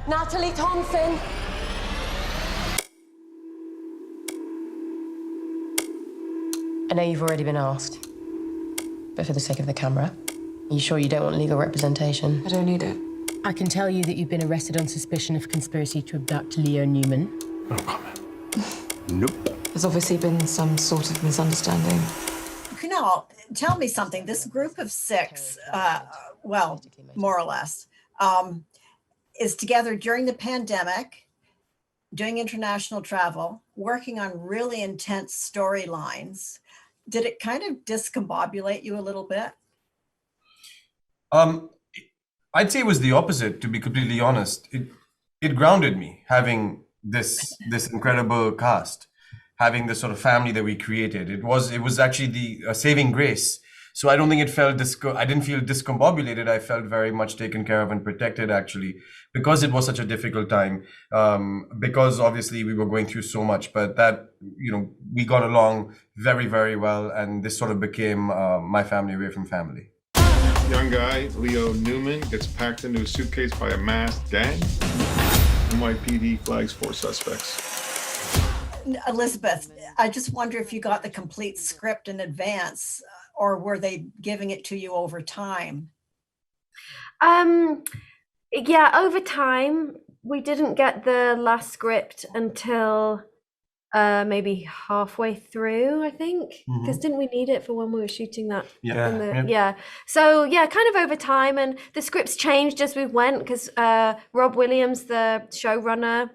Natalie Thompson. I know you've already been asked, but for the sake of the camera, are you sure you don't want legal representation? I don't need it. I can tell you that you've been arrested on suspicion of conspiracy to abduct Leo Newman. No comment. Nope. There's obviously been some sort of misunderstanding. Kunal, tell me something. This group of six, well, more or less, is together during the pandemic, doing international travel, working on really intense storylines. Did it kind of discombobulate you a little bit? I'd say it was the opposite, to be completely honest. It grounded me having this incredible cast, having this sort of family that we created. It was actually the saving grace. So I don't think it felt I didn't feel discombobulated. I felt very much taken care of and protected, actually, because it was such a difficult time. Because obviously we were going through so much, but that, we got along very, very well, and this sort of became my family away from family. Young guy, Leo Newman, gets packed into a suitcase by a masked gang. NYPD flags 4 suspects. Elizabeth, I just wonder if you got the complete script in advance, or were they giving it to you over time? Yeah, over time. We didn't get the last script until maybe halfway through, I think, because didn't we need it for when we were shooting that? Yeah. So yeah, kind of over time, and the scripts changed as we went, because Rob Williams, the showrunner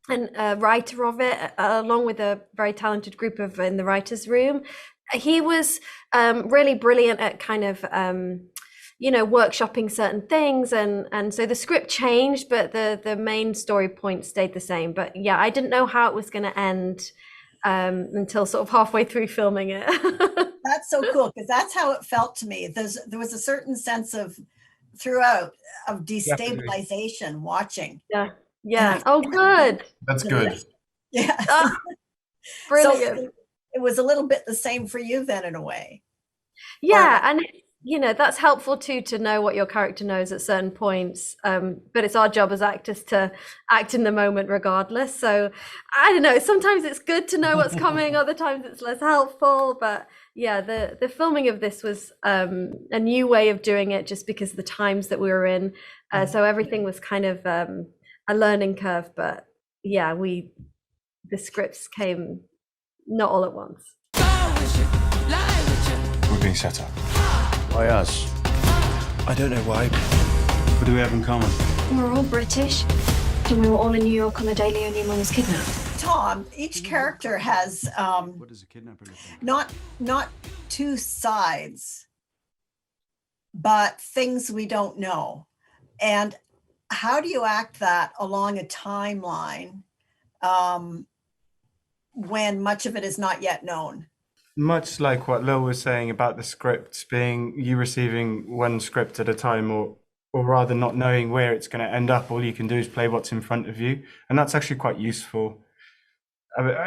and writer of it, along with a very talented group in the writers' room, he was really brilliant at kind of workshopping certain things, and so the script changed, but the main story point stayed the same. But yeah, I didn't know how it was going to end until sort of halfway through filming it. That's so cool, because that's how it felt to me. There was a certain sense of throughout of destabilization watching. Yeah. Oh, good. That's good. Yeah. Brilliant. So it was a little bit the same for you then, in a way. Yeah, and that's helpful too, to know what your character knows at certain points, but it's our job as actors to act in the moment regardless. So I don't know, sometimes it's good to know what's coming, other times it's less helpful. But yeah, the filming of this was a new way of doing it, just because of the times that we were in. So everything was kind of a learning curve. But yeah, the scripts came not all at once. We're being set up. By us. I don't know why. What do we have in common? We're all British, and we were all in New York on the day Leo Newman was kidnapped. Tom, each character has What does a kidnapper look like? not two sides, but things we don't know. And how do you act that along a timeline when much of it is not yet known? Much like what Lil was saying about the scripts being you receiving one script at a time, or rather not knowing where it's going to end up, all you can do is play what's in front of you. And that's actually quite useful.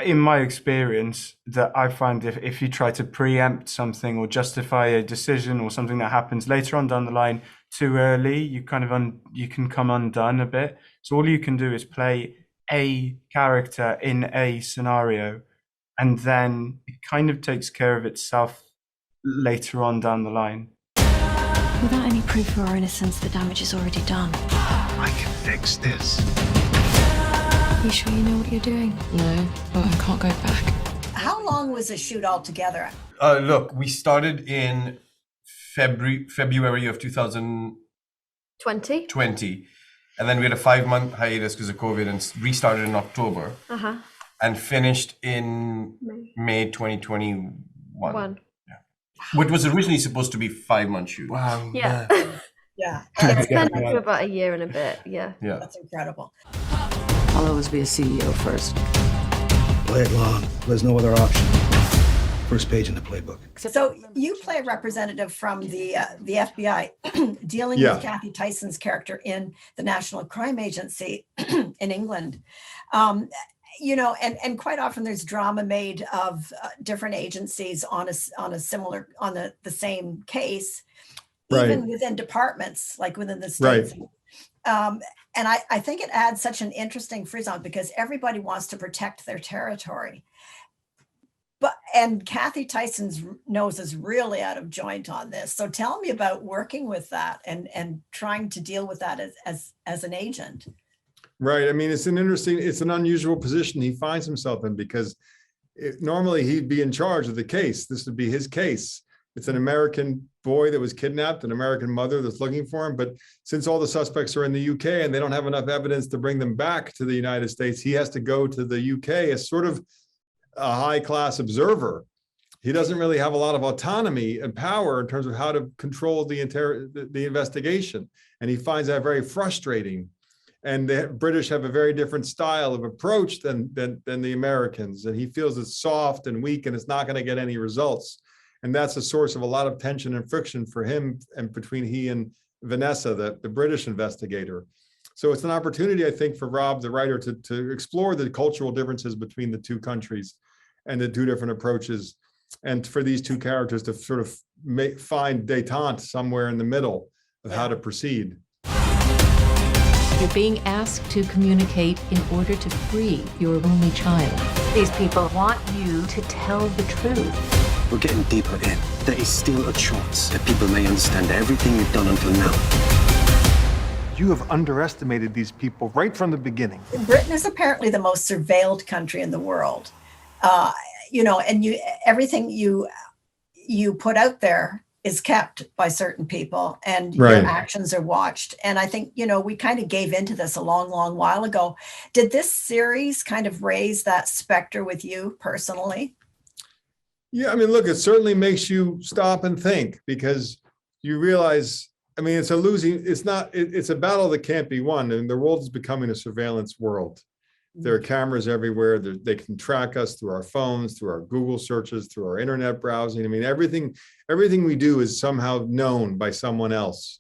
In my experience, that I find if you try to preempt something or justify a decision or something that happens later on down the line too early, you kind of you can come undone a bit. So all you can do is play a character in a scenario, and then it kind of takes care of itself later on down the line. Without any proof of our innocence, the damage is already done. I can fix this. You sure you know what you're doing? No, but I can't go back. How long was the shoot altogether? Look, we started in February of 2020, 20. and then we had a 5-month hiatus because of COVID, and restarted in October, and finished in May 2021. Which was originally supposed to be 5-month shoot. Wow. Yeah. Yeah, It's turned into about a year and a bit. Yeah. that's incredible. I'll always be a CEO first. Play it long. There's no other option. First page in the playbook. So you play a representative from the FBI dealing with Kathy Tyson's character in the National Crime Agency in England. And quite often there's drama made of different agencies on the same case. even Right. within departments, like within the Right. states. And I think it adds such an interesting freeze on because everybody wants to protect their territory. And Kathy Tyson's nose is really out of joint on this. So tell me about working with that and trying to deal with that as an agent. Right. I mean, it's an unusual position he finds himself in because normally he'd be in charge of the case. This would be his case. It's an American boy that was kidnapped, an American mother that's looking for him. But since all the suspects are in the UK and they don't have enough evidence to bring them back to the United States, he has to go to the UK as sort of a high-class observer. He doesn't really have a lot of autonomy and power in terms of how to control the investigation. And he finds that very frustrating. And the British have a very different style of approach than the Americans. And he feels it's soft and weak and it's not going to get any results. And that's a source of a lot of tension and friction for him and between he and Vanessa, the British investigator. So it's an opportunity, I think, for Rob, the writer, to explore the cultural differences between the two countries and the two different approaches. And for these two characters to sort of find détente somewhere in the middle of how to proceed. You're being asked to communicate in order to free your only child. These people want you to tell the truth. We're getting deeper in. There is still a chance that people may understand everything you've done until now. You have underestimated these people right from the beginning. Britain is apparently the most surveilled country in the world. And everything you put out there is kept by certain people and your actions are watched. And I think, we kind of gave into this a long, long while ago. Did this series kind of raise that specter with you personally? Yeah, I mean, look, it certainly makes you stop and think because you realize, I mean, it's a battle that can't be won. And the world is becoming a surveillance world. There are cameras everywhere. They can track us through our phones, through our Google searches, through our internet browsing. I mean, everything we do is somehow known by someone else.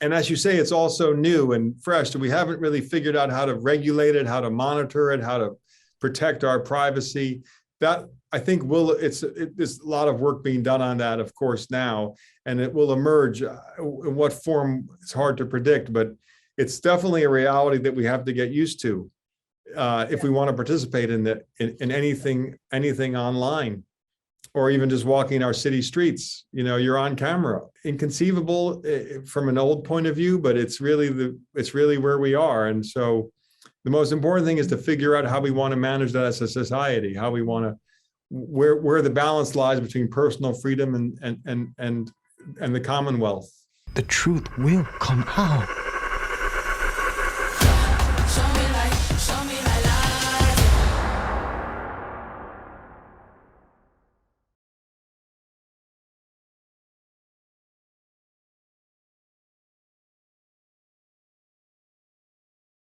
And as you say, it's also new and fresh. So we haven't really figured out how to regulate it, how to monitor it, how to protect our privacy. That I think there's a lot of work being done on that, of course, now, and it will emerge. In what form, it's hard to predict, but it's definitely a reality that we have to get used to. If we want to participate in anything online, or even just walking our city streets, you're on camera. Inconceivable from an old point of view, but it's really where we are. And so, the most important thing is to figure out how we want to manage that as a society, how we want to, where the balance lies between personal freedom and the Commonwealth. The truth will come out.